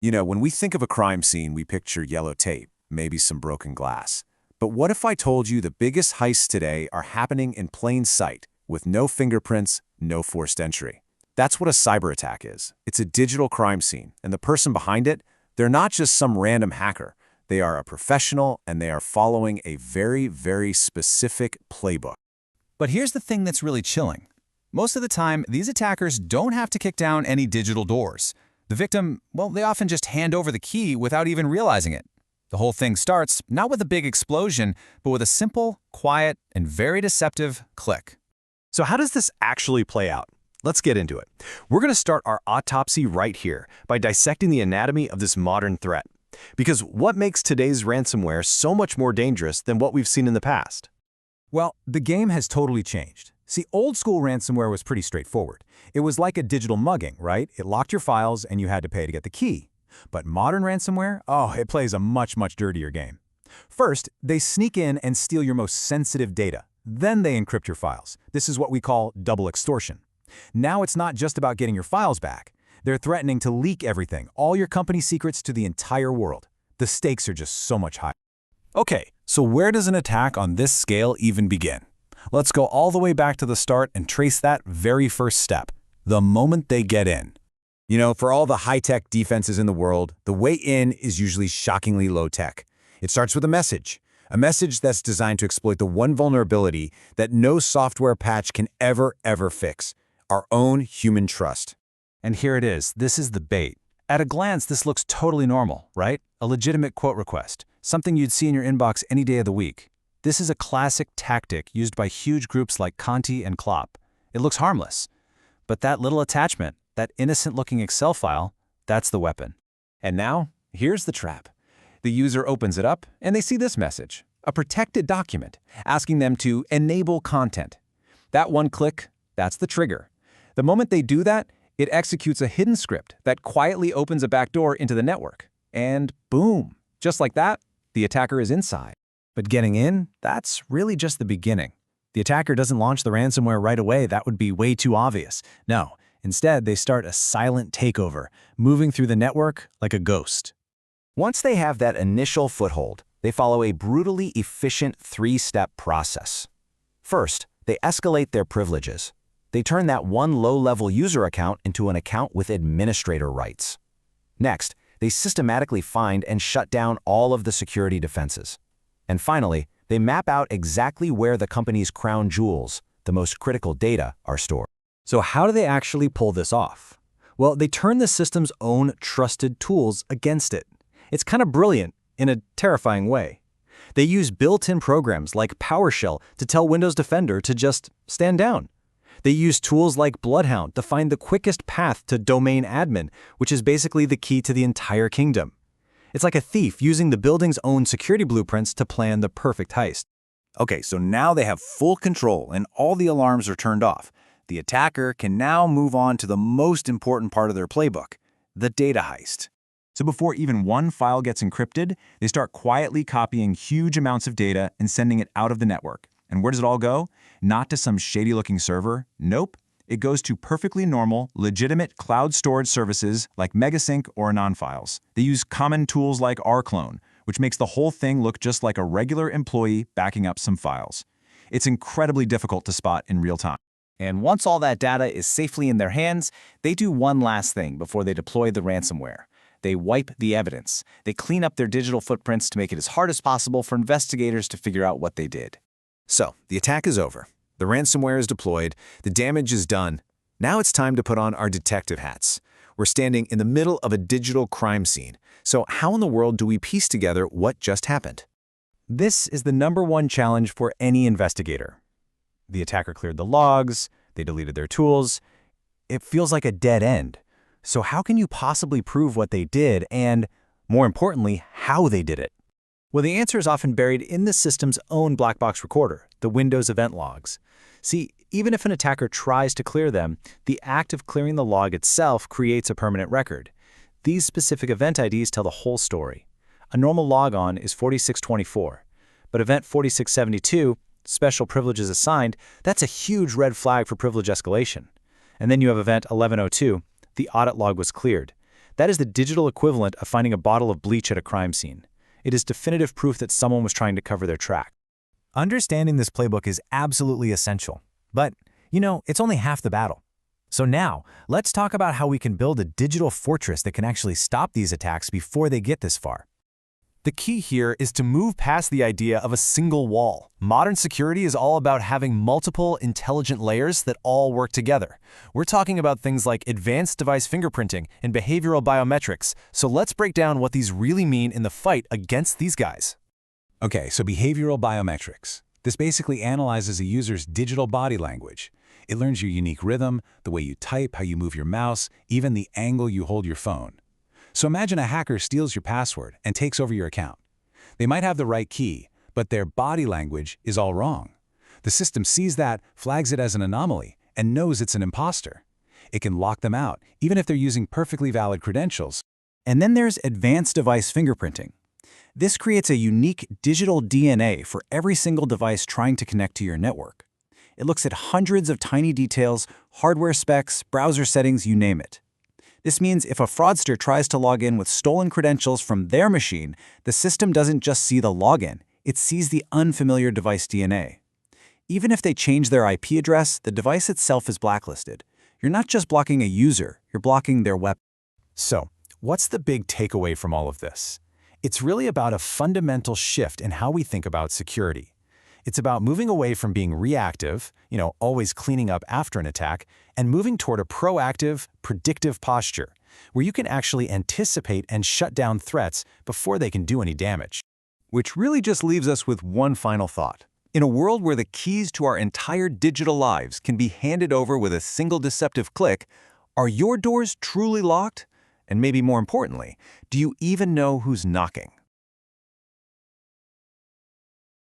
You know, when we think of a crime scene, we picture yellow tape, maybe some broken glass. But what if I told you the biggest heists today are happening in plain sight, with no fingerprints, no forced entry? That's what a cyber attack is. It's a digital crime scene, and the person behind it, they're not just some random hacker. They are a professional, and they are following a very, very specific playbook. But here's the thing that's really chilling. Most of the time, these attackers don't have to kick down any digital doors. The victim, well, they often just hand over the key without even realizing it. The whole thing starts not with a big explosion, but with a simple, quiet, and very deceptive click. So how does this actually play out? Let's get into it. We're going to start our autopsy right here by dissecting the anatomy of this modern threat. Because what makes today's ransomware so much more dangerous than what we've seen in the past? Well, the game has totally changed. See, old-school ransomware was pretty straightforward. It was like a digital mugging, right? It locked your files and you had to pay to get the key. But modern ransomware, it plays a much, much dirtier game. First, they sneak in and steal your most sensitive data. Then they encrypt your files. This is what we call double extortion. Now it's not just about getting your files back. They're threatening to leak everything, all your company secrets to the entire world. The stakes are just so much higher. Okay, so where does an attack on this scale even begin? Let's go all the way back to the start and trace that very first step, the moment they get in. You know, for all the high-tech defenses in the world, the way in is usually shockingly low-tech. It starts with a message that's designed to exploit the one vulnerability that no software patch can ever fix, our own human trust. And here it is. This is the bait. At a glance, this looks totally normal, right? A legitimate quote request, something you'd see in your inbox any day of the week. This is a classic tactic used by huge groups like Conti and Klopp. It looks harmless. But that little attachment, that innocent-looking Excel file, that's the weapon. And now, here's the trap. The user opens it up, and they see this message, a protected document, asking them to enable content. That one click, that's the trigger. The moment they do that, it executes a hidden script that quietly opens a backdoor into the network. And boom, just like that, the attacker is inside. But getting in, that's really just the beginning. The attacker doesn't launch the ransomware right away. That would be way too obvious. No, instead, they start a silent takeover, moving through the network like a ghost. Once they have that initial foothold, they follow a brutally efficient three-step process. First, they escalate their privileges. They turn that one low-level user account into an account with administrator rights. Next, they systematically find and shut down all of the security defenses. And finally, they map out exactly where the company's crown jewels, the most critical data, are stored. So how do they actually pull this off? Well, they turn the system's own trusted tools against it. It's kind of brilliant in a terrifying way. They use built-in programs like PowerShell to tell Windows Defender to just stand down. They use tools like Bloodhound to find the quickest path to domain admin, which is basically the key to the entire kingdom. It's like a thief using the building's own security blueprints to plan the perfect heist. Okay, so now they have full control and all the alarms are turned off. The attacker can now move on to the most important part of their playbook, the data heist. So before even one file gets encrypted, they start quietly copying huge amounts of data and sending it out of the network. And where does it all go? Not to some shady-looking server. Nope. It goes to perfectly normal, legitimate cloud storage services like Megasync or Anon Files. They use common tools like rclone, which makes the whole thing look just like a regular employee backing up some files. It's incredibly difficult to spot in real time. And once all that data is safely in their hands, they do one last thing before they deploy the ransomware. They wipe the evidence. They clean up their digital footprints to make it as hard as possible for investigators to figure out what they did. So, the attack is over. The ransomware is deployed. The damage is done. Now it's time to put on our detective hats. We're standing in the middle of a digital crime scene. So how in the world do we piece together what just happened? This is the #1 challenge for any investigator. The attacker cleared the logs, they deleted their tools. It feels like a dead end. So how can you possibly prove what they did and, more importantly, how they did it? Well, the answer is often buried in the system's own black box recorder, the Windows event logs. See, even if an attacker tries to clear them, the act of clearing the log itself creates a permanent record. These specific event IDs tell the whole story. A normal logon is 4624, but event 4672, special privileges assigned, that's a huge red flag for privilege escalation. And then you have event 1102, the audit log was cleared. That is the digital equivalent of finding a bottle of bleach at a crime scene. It is definitive proof that someone was trying to cover their track. Understanding this playbook is absolutely essential. But, it's only half the battle. So now, let's talk about how we can build a digital fortress that can actually stop these attacks before they get this far. The key here is to move past the idea of a single wall. Modern security is all about having multiple intelligent layers that all work together. We're talking about things like advanced device fingerprinting and behavioral biometrics, so let's break down what these really mean in the fight against these guys. Okay, so behavioral biometrics. This basically analyzes a user's digital body language. It learns your unique rhythm, the way you type, how you move your mouse, even the angle you hold your phone. So imagine a hacker steals your password and takes over your account. They might have the right key, but their body language is all wrong. The system sees that, flags it as an anomaly, and knows it's an imposter. It can lock them out, even if they're using perfectly valid credentials. And then there's advanced device fingerprinting. This creates a unique digital DNA for every single device trying to connect to your network. It looks at hundreds of tiny details, hardware specs, browser settings, you name it. This means if a fraudster tries to log in with stolen credentials from their machine, the system doesn't just see the login, it sees the unfamiliar device DNA. Even if they change their IP address, the device itself is blacklisted. You're not just blocking a user, you're blocking their weapon. So, what's the big takeaway from all of this? It's really about a fundamental shift in how we think about security. It's about moving away from being reactive, always cleaning up after an attack, and moving toward a proactive, predictive posture, where you can actually anticipate and shut down threats before they can do any damage. Which really just leaves us with one final thought. In a world where the keys to our entire digital lives can be handed over with a single deceptive click, are your doors truly locked? And maybe more importantly, do you even know who's knocking?